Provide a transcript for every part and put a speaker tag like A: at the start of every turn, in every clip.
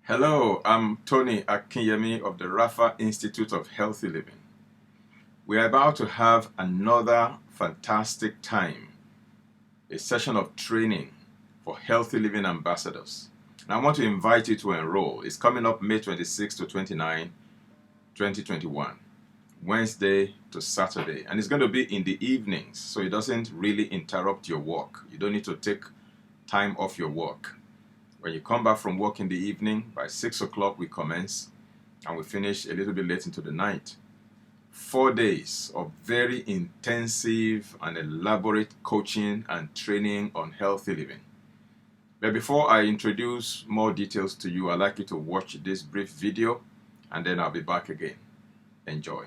A: Hello, I'm Tony Akinyemi of the Rapha Institute of Healthy Living. We are about to have another fantastic time, a session of training for Healthy Living ambassadors. And I want to invite you to enroll. It's coming up May 26 to 29, 2021, Wednesday to Saturday. And it's going to be in the evenings, so it doesn't really interrupt your work. You don't need to take time off your work. When you come back from work in the evening, by 6 o'clock we commence and we finish a little bit late into the night. 4 days of very intensive and elaborate coaching and training on healthy living. But before I introduce more details to you, I'd like you to watch this brief video and then I'll be back again. Enjoy.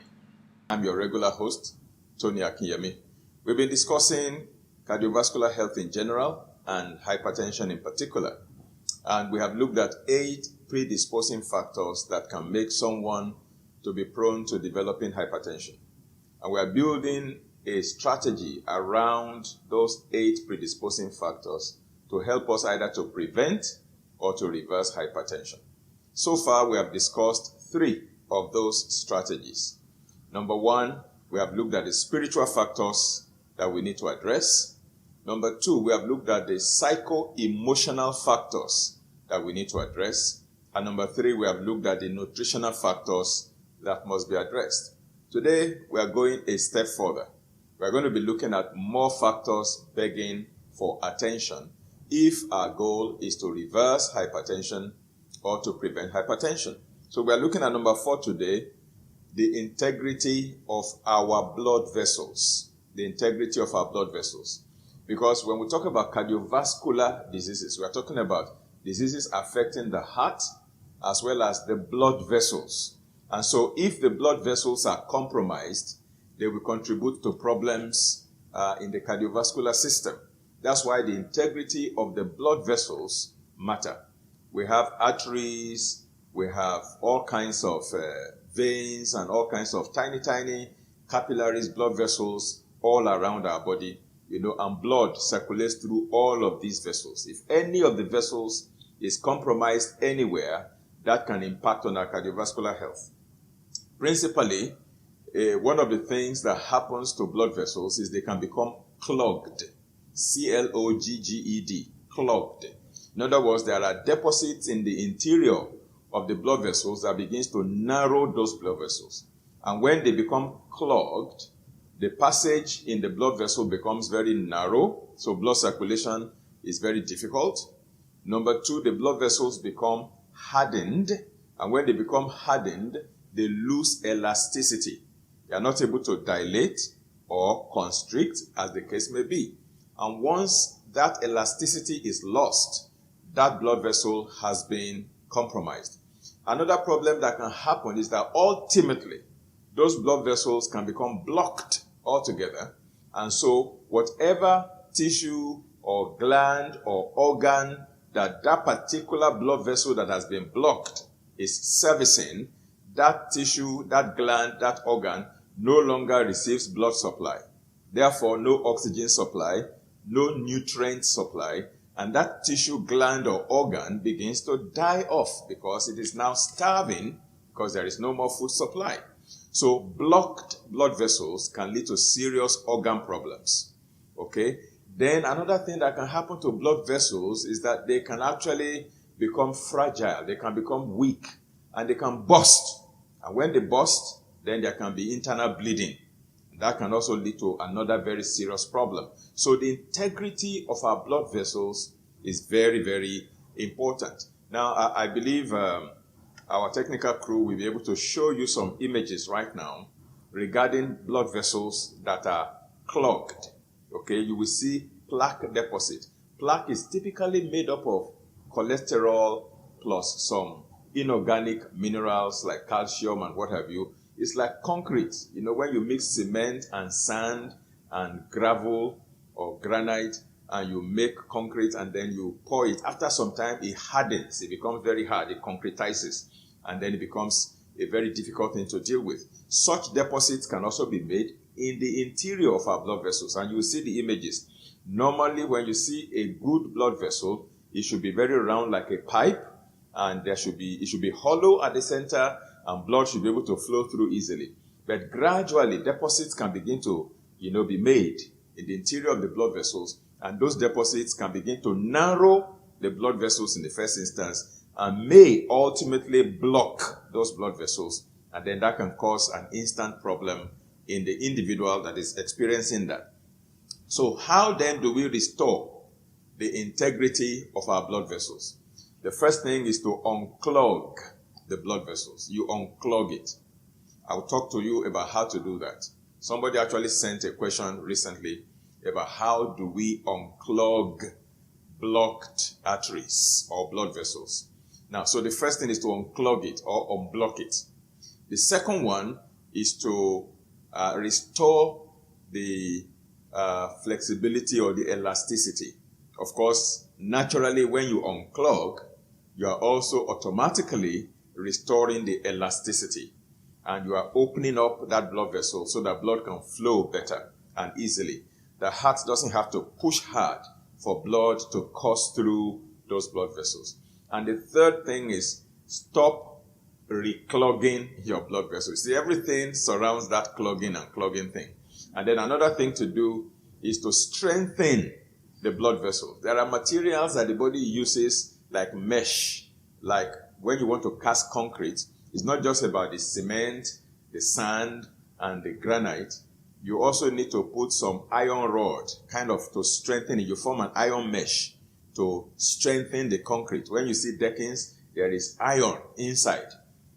A: I'm your regular host, Tony Akinyemi. We've been discussing cardiovascular health in general and hypertension in particular. And we have looked at 8 predisposing factors that can make someone to be prone to developing hypertension. And we are building a strategy around those 8 predisposing factors to help us either to prevent or to reverse hypertension. So far, we have discussed 3 of those strategies. Number 1, we have looked at the spiritual factors that we need to address. Number 2, we have looked at the psycho-emotional factors that we need to address. And number 3, we have looked at the nutritional factors that must be addressed. Today, we are going a step further. We are going to be looking at more factors begging for attention if our goal is to reverse hypertension or to prevent hypertension. So we are looking at number 4 today, the integrity of our blood vessels. The integrity of our blood vessels. Because when we talk about cardiovascular diseases, we are talking about diseases affecting the heart as well as the blood vessels. And so if the blood vessels are compromised, they will contribute to problems in the cardiovascular system. That's why the integrity of the blood vessels matter. We have arteries, we have all kinds of veins and all kinds of tiny capillaries, blood vessels all around our body. And blood circulates through all of these vessels. If any of the vessels is compromised anywhere, that can impact on our cardiovascular health. Principally, one of the things that happens to blood vessels is they can become clogged. C-L-O-G-G-E-D, clogged. In other words, there are deposits in the interior of the blood vessels that begins to narrow those blood vessels. And when they become clogged, the passage in the blood vessel becomes very narrow, so blood circulation is very difficult. Number 2, the blood vessels become hardened, and when they become hardened, they lose elasticity. They are not able to dilate or constrict, as the case may be. And once that elasticity is lost, that blood vessel has been compromised. Another problem that can happen is that ultimately, those blood vessels can become blocked altogether. And so whatever tissue or gland or organ that particular blood vessel that has been blocked is servicing, that tissue, that gland, that organ no longer receives blood supply. Therefore, no oxygen supply, no nutrient supply, and that tissue, gland, or organ begins to die off because it is now starving because there is no more food supply. So blocked blood vessels can lead to serious organ problems. Okay? Then another thing that can happen to blood vessels is that they can actually become fragile. They can become weak and they can burst. And when they burst, then there can be internal bleeding. That can also lead to another very serious problem. So the integrity of our blood vessels is very, very important. Now, I believe our technical crew will be able to show you some images right now regarding blood vessels that are clogged. Okay, you will see plaque deposit. Plaque is typically made up of cholesterol plus some inorganic minerals like calcium and what have you. It's like concrete. When you mix cement and sand and gravel or granite and you make concrete and then you pour it, after some time it hardens. It becomes very hard. It concretizes. And then it becomes a very difficult thing to deal with. Such deposits can also be made in the interior of our blood vessels. And you see the images. Normally, when you see a good blood vessel, it should be very round like a pipe. and it should be hollow at the center, and blood should be able to flow through easily. But gradually, deposits can begin to, be made in the interior of the blood vessels, and those deposits can begin to narrow the blood vessels in the first instance, and may ultimately block those blood vessels, and then that can cause an instant problem in the individual that is experiencing that. So how then do we restore the integrity of our blood vessels? The first thing is to unclog the blood vessels. You unclog it. I'll talk to you about how to do that. Somebody actually sent a question recently about how do we unclog blocked arteries or blood vessels. Now, so the first thing is to unclog it or unblock it. The second one is to restore the flexibility or the elasticity. Of course, naturally, when you unclog, you are also automatically restoring the elasticity, and you are opening up that blood vessel so that blood can flow better and easily. The heart doesn't have to push hard for blood to course through those blood vessels. And the third thing is stop reclogging your blood vessels. See, everything surrounds that clogging and clogging thing. And then another thing to do is to strengthen the blood vessels. There are materials that the body uses like mesh, like when you want to cast concrete. It's not just about the cement, the sand, and the granite. You also need to put some iron rod, kind of to strengthen it. You form an iron mesh to strengthen the concrete. When you see deckings, there is iron inside,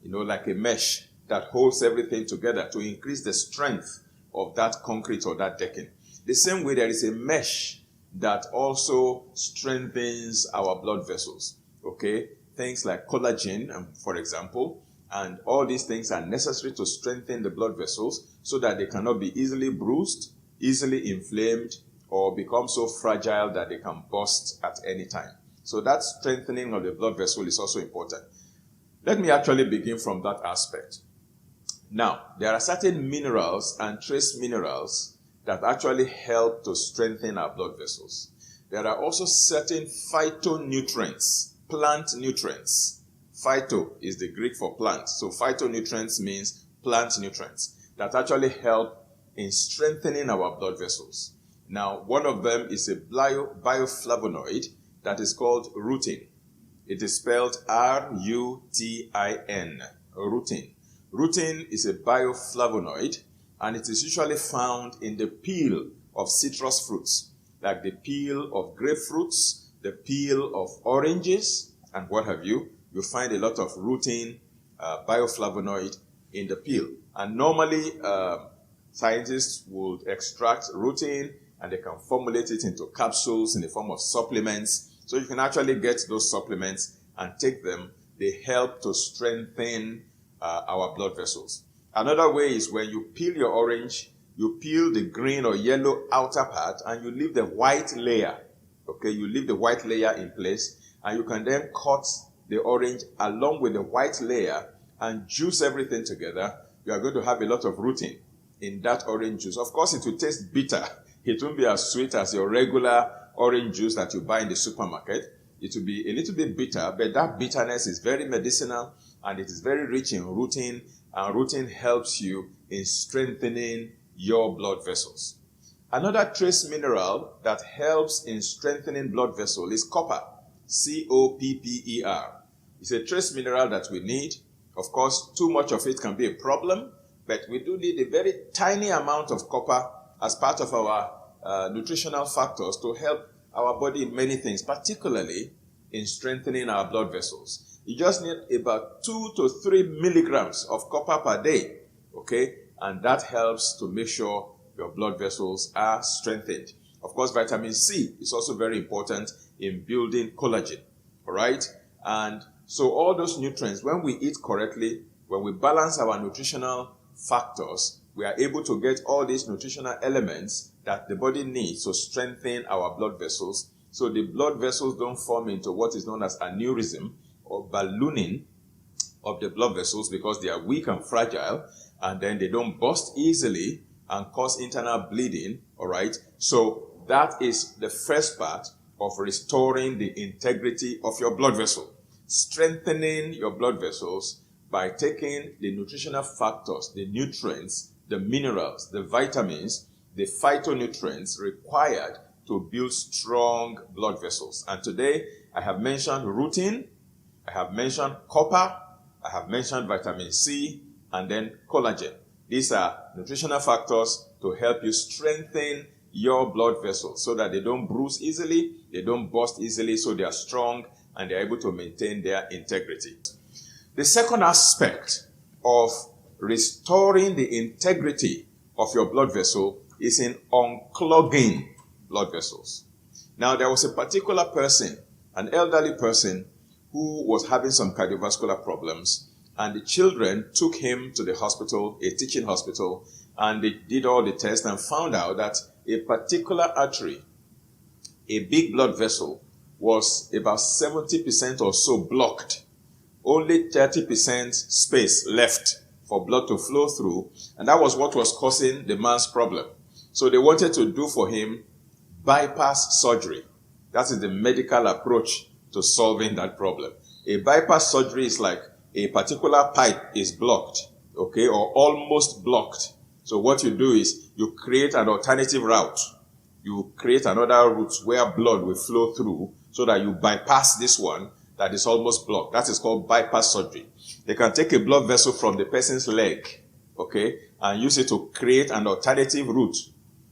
A: like a mesh that holds everything together to increase the strength of that concrete or that decking. The same way, there is a mesh that also strengthens our blood vessels, okay? Things like collagen, for example, and all these things are necessary to strengthen the blood vessels so that they cannot be easily bruised, easily inflamed, or become so fragile that they can burst at any time. So that strengthening of the blood vessel is also important. Let me actually begin from that aspect. Now, there are certain minerals and trace minerals that actually help to strengthen our blood vessels. There are also certain phytonutrients, plant nutrients. Phyto is the Greek for plant. So phytonutrients means plant nutrients that actually help in strengthening our blood vessels. Now, one of them is a bioflavonoid that is called rutin. It is spelled R-U-T-I-N, rutin. Rutin is a bioflavonoid, and it is usually found in the peel of citrus fruits, like the peel of grapefruits, the peel of oranges, and what have you. You find a lot of rutin, bioflavonoid in the peel. And normally, scientists would extract rutin and they can formulate it into capsules in the form of supplements. So you can actually get those supplements and take them. They help to strengthen our blood vessels. Another way is when you peel your orange, you peel the green or yellow outer part and you leave the white layer. Okay, you leave the white layer in place, and you can then cut the orange along with the white layer and juice everything together. You are going to have a lot of rutin in that orange juice. Of course, it will taste bitter. It won't be as sweet as your regular orange juice that you buy in the supermarket. It will be a little bit bitter, but that bitterness is very medicinal and it is very rich in rutin, and rutin helps you in strengthening your blood vessels. Another trace mineral that helps in strengthening blood vessel is copper, C-O-P-P-E-R. It's a trace mineral that we need. Of course, too much of it can be a problem, but we do need a very tiny amount of copper as part of our nutritional factors to help our body in many things, particularly in strengthening our blood vessels. You just need about 2 to 3 milligrams of copper per day, okay? And that helps to make sure your blood vessels are strengthened. Of course, vitamin C is also very important in building collagen, all right? And so all those nutrients, when we eat correctly, when we balance our nutritional factors, we are able to get all these nutritional elements that the body needs to strengthen our blood vessels, so the blood vessels don't form into what is known as aneurysm or ballooning of the blood vessels, because they are weak and fragile, and then they don't burst easily and cause internal bleeding, all right? So that is the first part of restoring the integrity of your blood vessel. strengthening your blood vessels by taking the nutritional factors, the nutrients, the minerals, the vitamins, the phytonutrients required to build strong blood vessels. And today, I have mentioned rutin, I have mentioned copper, I have mentioned vitamin C, and then collagen. These are nutritional factors to help you strengthen your blood vessels so that they don't bruise easily, they don't burst easily, so they are strong and they're able to maintain their integrity. The second aspect of restoring the integrity of your blood vessel is in unclogging blood vessels. Now, there was a particular person, an elderly person, who was having some cardiovascular problems, and the children took him to the hospital, a teaching hospital, and they did all the tests and found out that a particular artery, a big blood vessel, was about 70% or so blocked. Only 30% space left for blood to flow through, and that was what was causing the man's problem. So they wanted to do for him bypass surgery. That is the medical approach to solving that problem. A bypass surgery is like a particular pipe is blocked, okay, or almost blocked. So what you do is you create an alternative route. You create another route where blood will flow through so that you bypass this one that is almost blocked. That is called bypass surgery. They can take a blood vessel from the person's leg, okay, and use it to create an alternative route,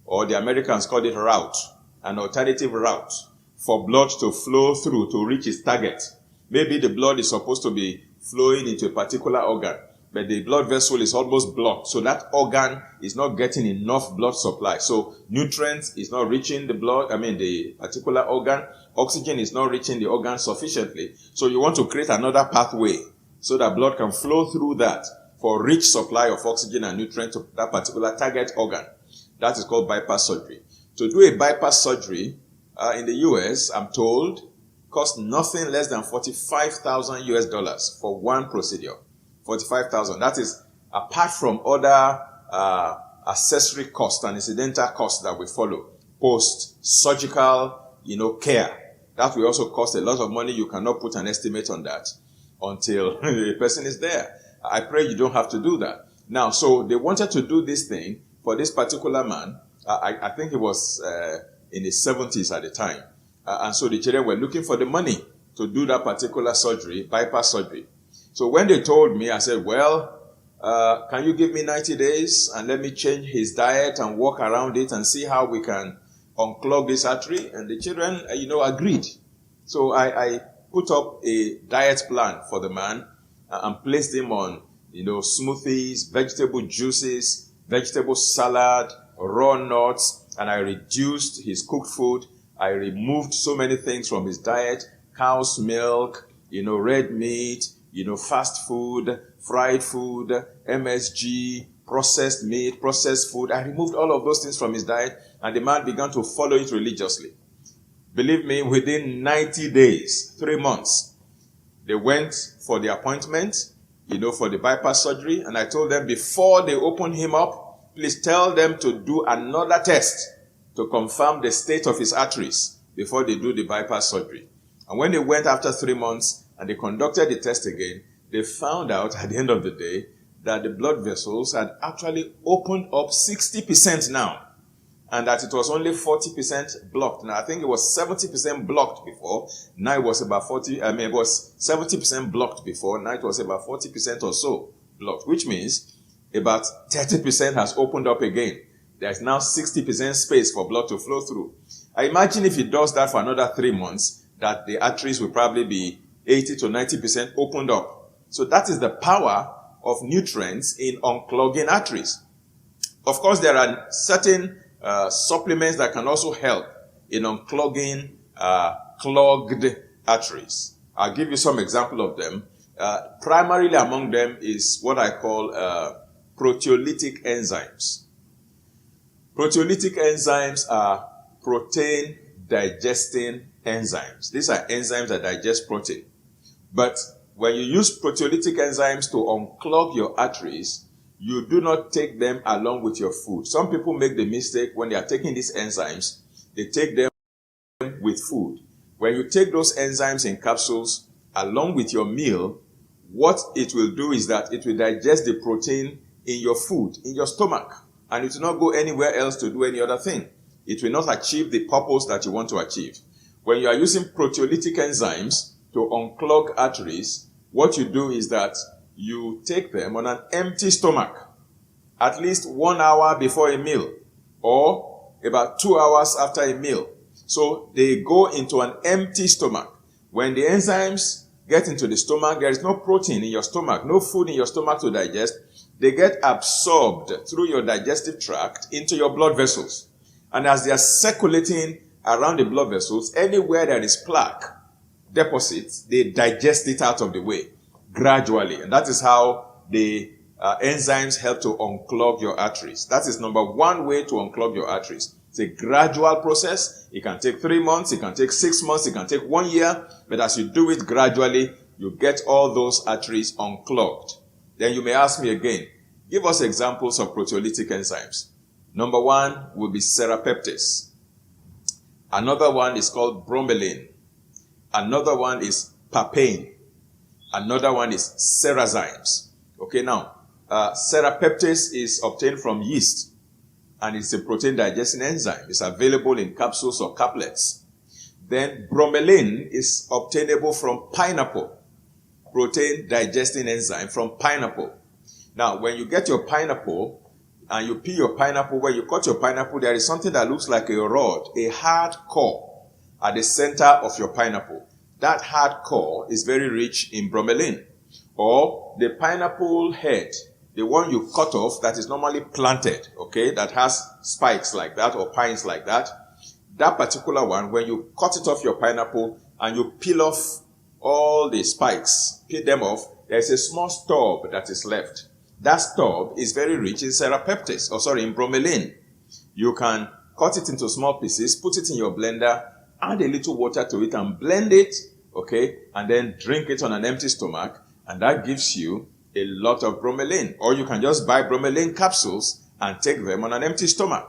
A: or the Americans call it route, an alternative route for blood to flow through to reach its target. Maybe the blood is supposed to be flowing into a particular organ, but the blood vessel is almost blocked. So that organ is not getting enough blood supply. So nutrients is not reaching the particular organ. Oxygen is not reaching the organ sufficiently. So you want to create another pathway so that blood can flow through that for rich supply of oxygen and nutrients to that particular target organ. That is called bypass surgery. To do a bypass surgery in the US, I'm told, costs nothing less than $45,000 for one procedure. 45,000. That is apart from other accessory costs and incidental costs that we follow. Post-surgical, care. That will also cost a lot of money. You cannot put an estimate on that until the person is there. I pray you don't have to do that. Now, so they wanted to do this thing for this particular man. I think he was in his 70s at the time. And so the children were looking for the money to do that particular surgery, bypass surgery. So when they told me, I said, well, can you give me 90 days and let me change his diet and walk around it and see how we can unclog this artery? And the children, agreed. So I put up a diet plan for the man and placed him on, smoothies, vegetable juices, vegetable salad, raw nuts, and I reduced his cooked food. I removed so many things from his diet: cow's milk, red meat, fast food, fried food, MSG, processed meat, processed food. I removed all of those things from his diet, and the man began to follow it religiously. Believe me, within 90 days, 3 months, they went for the appointment, for the bypass surgery, and I told them before they open him up, please tell them to do another test to confirm the state of his arteries before they do the bypass surgery. And when they went after 3 months and they conducted the test again, they found out at the end of the day that the blood vessels had actually opened up 60% now, and that it was only 40% blocked. Now, I think it was 70% blocked before. Now it was about it was 70% blocked before. Now it was about 40% or so blocked, which means about 30% has opened up again. There's now 60% space for blood to flow through. I imagine if it does that for another 3 months, that the arteries will probably be 80 to 90% opened up. So that is the power of nutrients in unclogging arteries. Of course, there are certain supplements that can also help in unclogging clogged arteries. I'll give you some example of them. Primarily among them is what I call proteolytic enzymes. Proteolytic enzymes are protein digesting enzymes. These are enzymes that digest protein. But when you use proteolytic enzymes to unclog your arteries, you do not take them along with your food. Some people make the mistake when they are taking these enzymes, they take them with food. When you take those enzymes in capsules along with your meal, what it will do is that it will digest the protein in your food, in your stomach, and it will not go anywhere else to do any other thing. It will not achieve the purpose that you want to achieve. When you are using proteolytic enzymes to unclog arteries, what you do is that you take them on an empty stomach, at least 1 hour before a meal, or about 2 hours after a meal. So they go into an empty stomach. When the enzymes get into the stomach, there is no protein in your stomach, no food in your stomach to digest. They get absorbed through your digestive tract into your blood vessels. And as they are circulating around the blood vessels, anywhere there is plaque deposits, they digest it out of the way gradually. And that is how the enzymes help to unclog your arteries. That is number one way to unclog your arteries. It's a gradual process. It can take 3 months, it can take 6 months, it can take 1 year, but as you do it gradually, you get all those arteries unclogged. Then you may ask me again, give us examples of proteolytic enzymes. Number one will be serrapeptase. Another one is called bromelain. Another one is papain. Another one is serrazymes. Okay, now, serrapeptase is obtained from yeast, and it's a protein digesting enzyme. It's available in capsules or caplets. Then bromelain is obtainable from pineapple, protein digesting enzyme from pineapple. Now, when you get your pineapple and you peel your pineapple, when you cut your pineapple, there is something that looks like a rod, a hard core at the center of your pineapple. That hard core is very rich in bromelain. Or the pineapple head, the one you cut off that is normally planted, okay, that has spikes like that or pines like that. That particular one, when you cut it off your pineapple and you peel off all the spikes, peel them off, there's a small stub that is left. That stub is very rich in serrapeptase, in bromelain. You can cut it into small pieces, put it in your blender, add a little water to it and blend it, okay, and then drink it on an empty stomach, and that gives you a lot of bromelain. Or you can just buy bromelain capsules and take them on an empty stomach,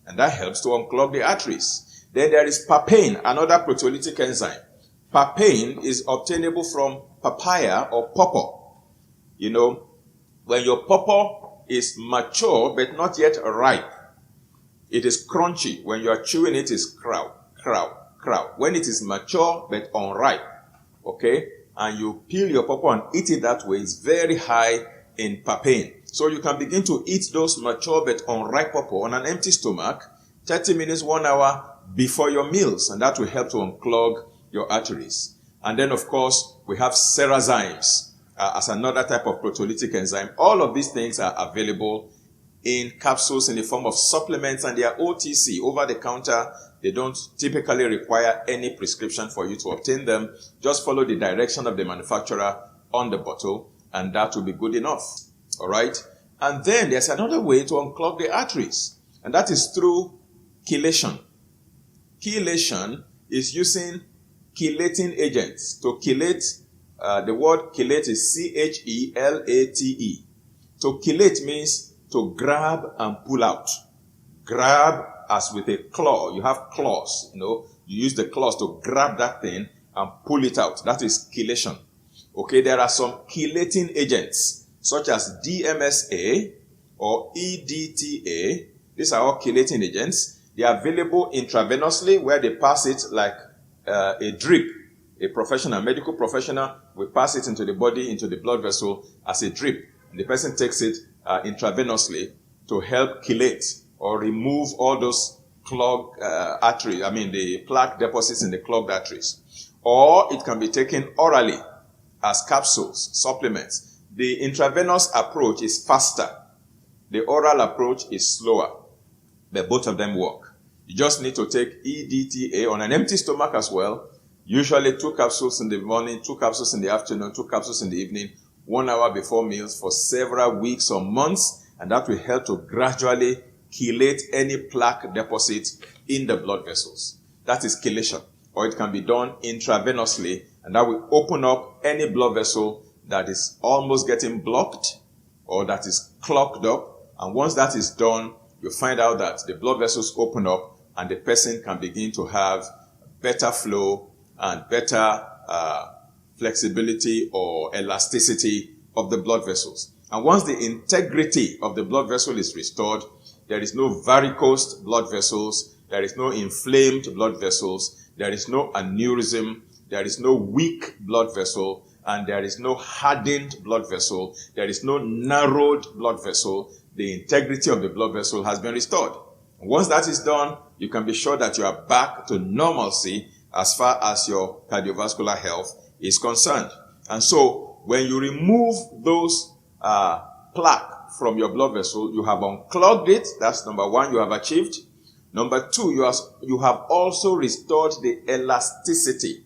A: and that helps to unclog the arteries. Then there is papain, another proteolytic enzyme. Papain is obtainable from papaya or pawpaw. You know, when your pawpaw is mature but not yet ripe, it is crunchy. When you are chewing it, it's crow. When it is mature but unripe, okay, and you peel your pawpaw and eat it that way, it's very high in papain. So you can begin to eat those mature but unripe pawpaw on an empty stomach, 30 minutes, 1 hour before your meals, and that will help to unclog your arteries. And then, of course, we have serrazymes as another type of proteolytic enzyme. All of these things are available in capsules in the form of supplements, and they are OTC, over the counter. They don't typically require any prescription for you to obtain them. Just follow the direction of the manufacturer on the bottle, and that will be good enough. All right? And then there's another way to unclog the arteries, and that is through chelation. Chelation is using chelating agents. To chelate, the word chelate is C-H-E-L-A-T-E. To chelate means to grab and pull out. Grab as with a claw. You have claws, you use the claws to grab that thing and pull it out. That is chelation. Okay, there are some chelating agents such as DMSA or EDTA. These are all chelating agents. They are available intravenously, where they pass it like a drip. A medical professional will pass it into the body, into the blood vessel as a drip. And the person takes it intravenously to help chelate or remove all those clogged arteries, the plaque deposits in the clogged arteries. Or it can be taken orally as capsules, supplements. The intravenous approach is faster. The oral approach is slower. But both of them work. You just need to take EDTA on an empty stomach as well. Usually 2 capsules in the morning, 2 capsules in the afternoon, 2 capsules in the evening, 1 hour before meals for several weeks or months. And that will help to gradually chelate any plaque deposit in the blood vessels. That is chelation. Or it can be done intravenously, and that will open up any blood vessel that is almost getting blocked or that is clogged up. And once that is done, you find out that the blood vessels open up and the person can begin to have better flow and better flexibility or elasticity of the blood vessels. And once the integrity of the blood vessel is restored, there is no varicose blood vessels, there is no inflamed blood vessels, there is no aneurysm, there is no weak blood vessel, and there is no hardened blood vessel, there is no narrowed blood vessel. The integrity of the blood vessel has been restored. Once that is done, you can be sure that you are back to normalcy as far as your cardiovascular health is concerned. And so, when you remove those plaque from your blood vessel, you have unclogged it. That's number one, you have achieved. Number two, you have also restored the elasticity,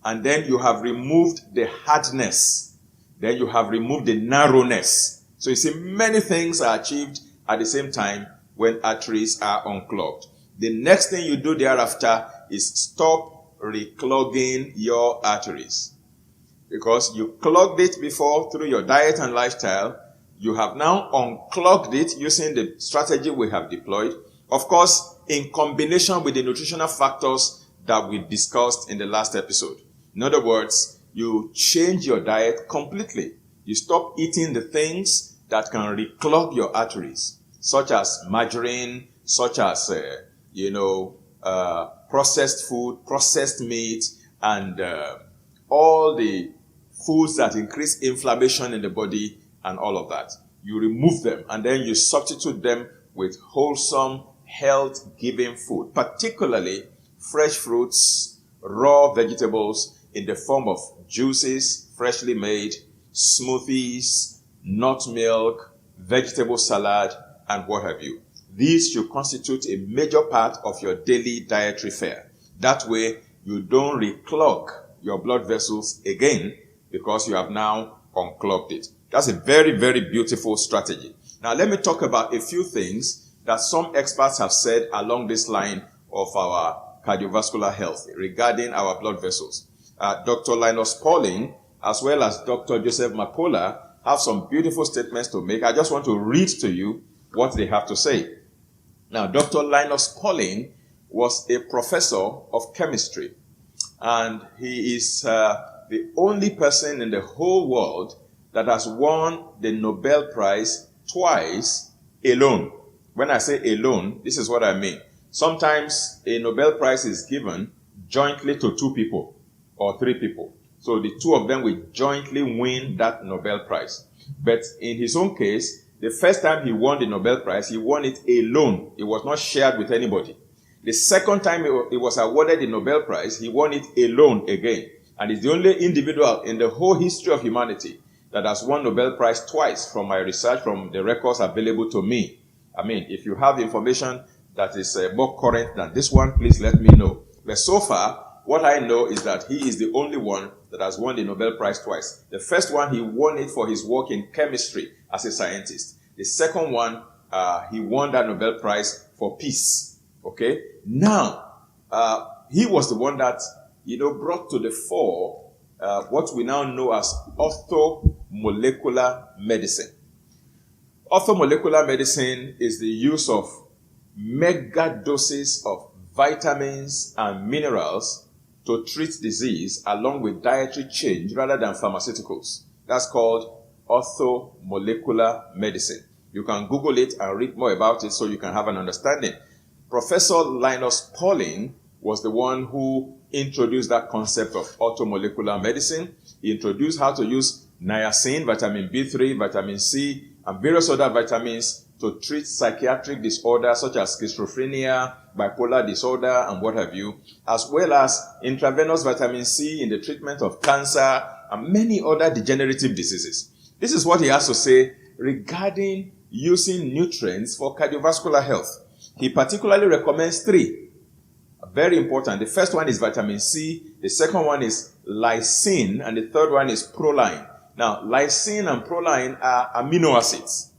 A: and then you have removed the hardness. Then you have removed the narrowness. So you see, many things are achieved at the same time when arteries are unclogged. The next thing you do thereafter is stop reclogging your arteries. Because you clogged it before through your diet and lifestyle, you have now unclogged it using the strategy we have deployed. Of course, in combination with the nutritional factors that we discussed in the last episode. In other words, you change your diet completely. You stop eating the things that can reclog your arteries, such as margarine, such as, processed food, processed meat, and all the foods that increase inflammation in the body and all of that. You remove them and then you substitute them with wholesome, health-giving food, particularly fresh fruits, raw vegetables in the form of juices, freshly made, smoothies, nut milk, vegetable salad, and what have you. These should constitute a major part of your daily dietary fare. That way, you don't reclog your blood vessels again because you have now unclogged it. That's a very, very beautiful strategy. Now, let me talk about a few things that some experts have said along this line of our cardiovascular health regarding our blood vessels. Dr. Linus Pauling, as well as Dr. Joseph Mapola, have some beautiful statements to make. I just want to read to you what they have to say. Now, Dr. Linus Pauling was a professor of chemistry, and he is the only person in the whole world that has won the Nobel Prize twice alone. When I say alone, this is what I mean. Sometimes a Nobel Prize is given jointly to 2 people or 3 people. So the 2 of them will jointly win that Nobel Prize. But in his own case, the first time he won the Nobel Prize, he won it alone. It was not shared with anybody. The second time he was awarded the Nobel Prize, he won it alone again. And he's the only individual in the whole history of humanity that has won Nobel Prize twice from my research, from the records available to me. I mean, if you have information that is more current than this one, please let me know. But so far, what I know is that he is the only one that has won the Nobel Prize twice. The first one, he won it for his work in chemistry as a scientist. The second one, he won that Nobel Prize for peace. Okay? Now, he was the one that, brought to the fore what we now know as orthomolecular medicine. Orthomolecular medicine is the use of mega doses of vitamins and minerals to treat disease along with dietary change rather than pharmaceuticals. That's called orthomolecular medicine. You can Google it and read more about it so you can have an understanding. Professor Linus Pauling was the one who introduced that concept of orthomolecular medicine. He introduced how to use niacin, vitamin B3, vitamin C, and various other vitamins to treat psychiatric disorders such as schizophrenia, bipolar disorder, and what have you, as well as intravenous vitamin C in the treatment of cancer and many other degenerative diseases. This is what he has to say regarding using nutrients for cardiovascular health. He particularly recommends 3. Very important. The first one is vitamin C, the second one is lysine, and the third one is proline. Now, lysine and proline are amino acids,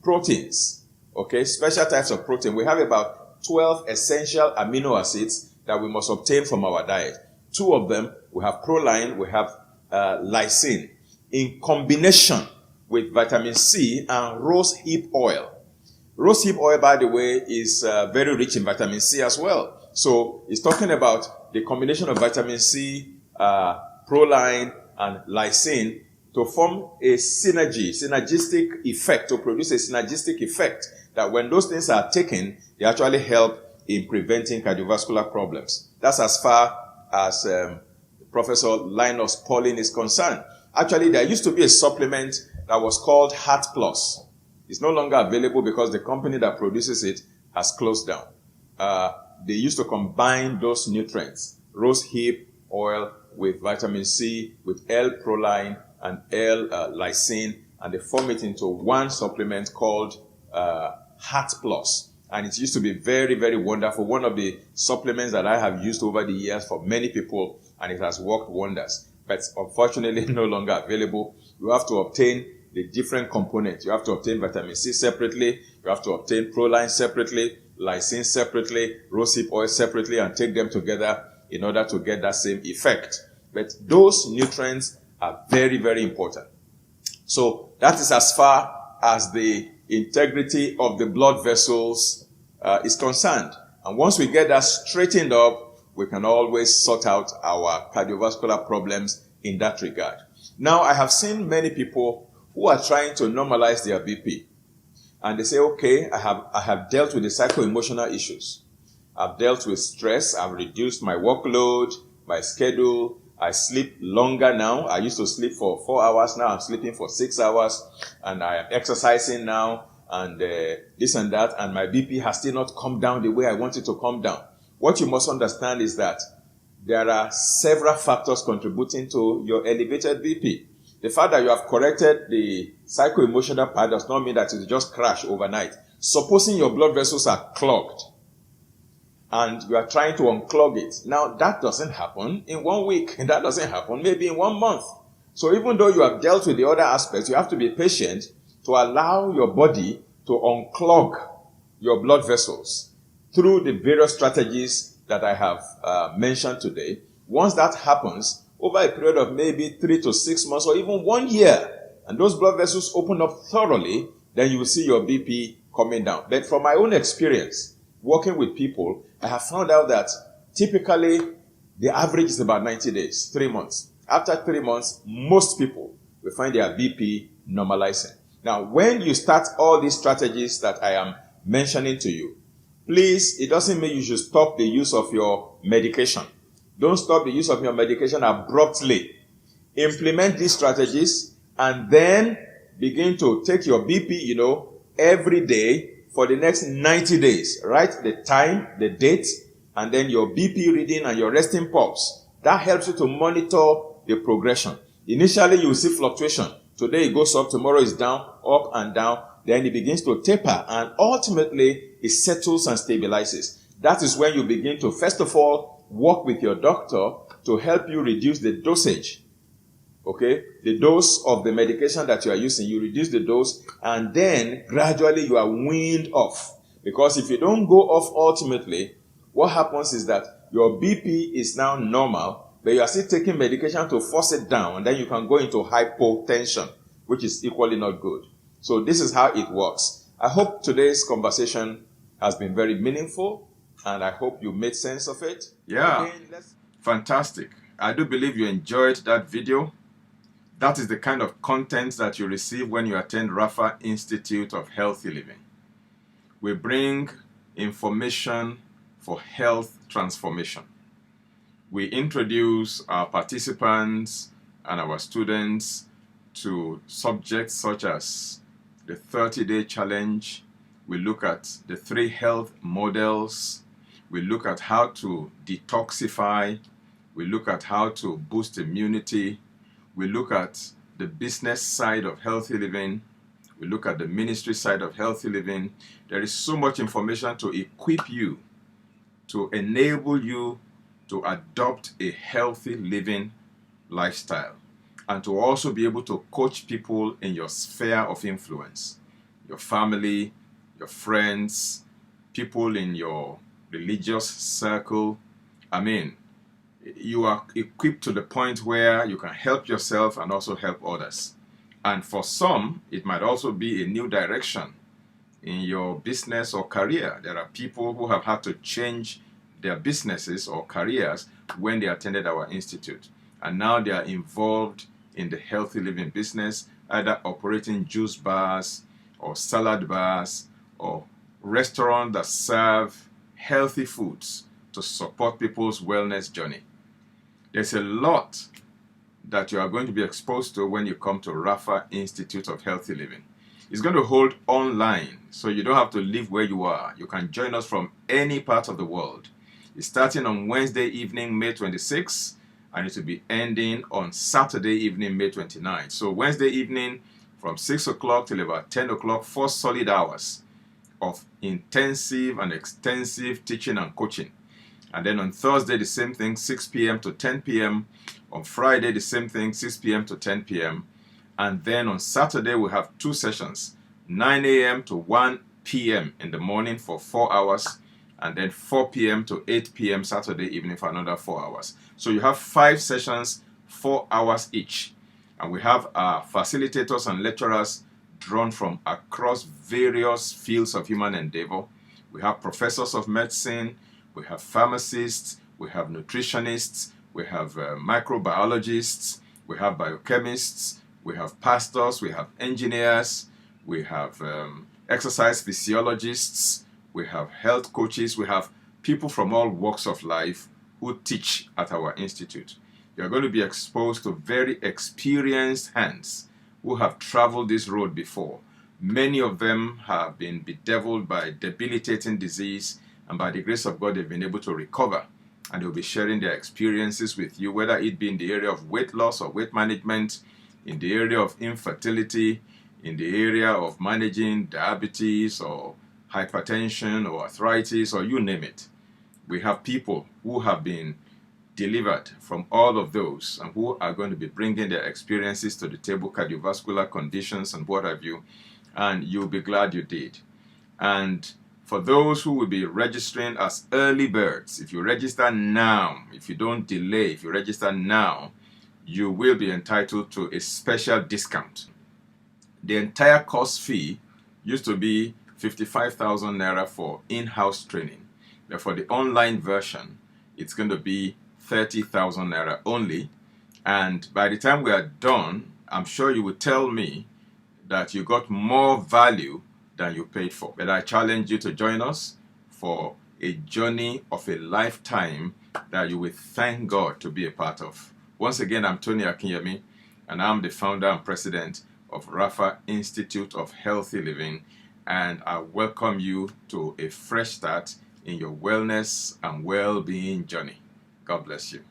A: proteins, okay, special types of protein. We have about 12 essential amino acids that we must obtain from our diet. 2 of them, we have proline, we have lysine, in combination with vitamin C and rosehip oil. Rosehip oil, by the way, is very rich in vitamin C as well. So, it's talking about the combination of vitamin C, proline, and lysine to form a synergistic effect, to produce a synergistic effect that when those things are taken, they actually help in preventing cardiovascular problems. That's as far as Professor Linus Pauling is concerned. Actually, there used to be a supplement that was called Heart Plus. It's no longer available because the company that produces it has closed down. They used to combine those nutrients, rose hip oil with vitamin C, with L-proline and L-lysine, and they form it into one supplement called Heart Plus. And it used to be very, very wonderful. One of the supplements that I have used over the years for many people, and it has worked wonders. But unfortunately, no longer available. You have to obtain the different components. You have to obtain vitamin C separately. You have to obtain proline separately, lysine separately, rosehip oil separately, and take them together in order to get that same effect. But those nutrients are very, very important. So that is as far as the integrity of the blood vessels is concerned. And once we get that straightened up, we can always sort out our cardiovascular problems in that regard. Now, I have seen many people who are trying to normalize their BP. And they say, okay, I have dealt with the psycho-emotional issues. I've dealt with stress. I've reduced my workload, my schedule. I sleep longer now. I used to sleep for 4 hours. Now I'm sleeping for 6 hours. And I am exercising now and this and that. And my BP has still not come down the way I want it to come down. What you must understand is that there are several factors contributing to your elevated BP. The fact that you have corrected the psycho-emotional part does not mean that it will just crash overnight. Supposing your blood vessels are clogged and you are trying to unclog it. Now, that doesn't happen in 1 week. That doesn't happen maybe in 1 month. So even though you have dealt with the other aspects, you have to be patient to allow your body to unclog your blood vessels through the various strategies that I have mentioned today. Once that happens, over a period of maybe 3 to 6 months or even 1 year, and those blood vessels open up thoroughly, then you will see your BP coming down. But from my own experience, working with people, I have found out that typically the average is about 90 days, 3 months. After 3 months, most people will find their BP normalizing. Now, when you start all these strategies that I am mentioning to you, please, it doesn't mean you should stop the use of your medication. Don't stop the use of your medication abruptly. Implement these strategies and then begin to take your BP, every day for the next 90 days. Write the time, the date, and then your BP reading and your resting pulse. That helps you to monitor the progression. Initially, you will see fluctuation. Today it goes up, tomorrow is down, up and down. Then it begins to taper and ultimately it settles and stabilizes. That is when you begin to, first of all, work with your doctor to help you reduce the dosage. Okay? The dose of the medication that you are using, you reduce the dose and then gradually you are weaned off. Because if you don't go off ultimately, what happens is that your BP is now normal, but you are still taking medication to force it down, and then you can go into hypotension, which is equally not good. So this is how it works. I hope today's conversation has been very meaningful, and I hope you made sense of it.
B: Yeah,
A: Again,
B: fantastic. I do believe you enjoyed that video. That is the kind of content that you receive when you attend Rapha Institute of Healthy Living. We bring information for health transformation. We introduce our participants and our students to subjects such as the 30-day challenge. We look at the 3 health models. We look at how to detoxify. We look at how to boost immunity. We look at the business side of healthy living. We look at the ministry side of healthy living. There is so much information to equip you, to enable you to adopt a healthy living lifestyle, and to also be able to coach people in your sphere of influence, your family, your friends, people in your religious circle. I mean, you are equipped to the point where you can help yourself and also help others. And for some, it might also be a new direction in your business or career. There are people who have had to change their businesses or careers when they attended our institute. and now they are involved in the healthy living business, either operating juice bars or salad bars or restaurants that serve healthy foods to support people's wellness journey. There's a lot that you are going to be exposed to when you come to Rapha Institute of Healthy Living. It's going to hold online, so you don't have to live where you are. You can join us from any part of the world. It's starting on Wednesday evening, May 26th, and it will be ending on Saturday evening, May 29th. So Wednesday evening from 6 o'clock till about 10 o'clock, 4 solid hours of intensive and extensive teaching and coaching. And then on Thursday, the same thing, 6 p.m. to 10 p.m. On Friday, the same thing, 6 p.m. to 10 p.m. And then on Saturday, we have 2 sessions, 9 a.m. to 1 p.m. in the morning for 4 hours, and then 4 p.m. to 8 p.m. Saturday evening for another 4 hours. So you have 5 sessions, 4 hours each. And we have our facilitators and lecturers drawn from across various fields of human endeavor. We have professors of medicine, we have pharmacists, we have nutritionists, we have microbiologists, we have biochemists, we have pastors, we have engineers, we have exercise physiologists, we have health coaches, we have people from all walks of life who teach at our institute. You're going to be exposed to very experienced hands who have traveled this road before. Many of them have been bedeviled by debilitating disease, and by the grace of God, they've been able to recover. And they'll be sharing their experiences with you, whether it be in the area of weight loss or weight management, in the area of infertility, in the area of managing diabetes or hypertension or arthritis, or you name it. We have people who have been delivered from all of those and who are going to be bringing their experiences to the table, cardiovascular conditions and what have you, and you'll be glad you did. And for those who will be registering as early birds, if you register now, if you don't delay, if you register now, you will be entitled to a special discount. The entire course fee used to be 55,000 naira for in-house training. But for the online version, it's going to be 30,000 naira only. And by the time we are done, I'm sure you will tell me that you got more value than you paid for. But I challenge you to join us for a journey of a lifetime that you will thank God to be a part of. Once again, I'm Tony Akinyemi, and I'm the founder and president of Rapha Institute of Healthy Living, and I welcome you to a fresh start in your wellness and well-being journey. God bless you.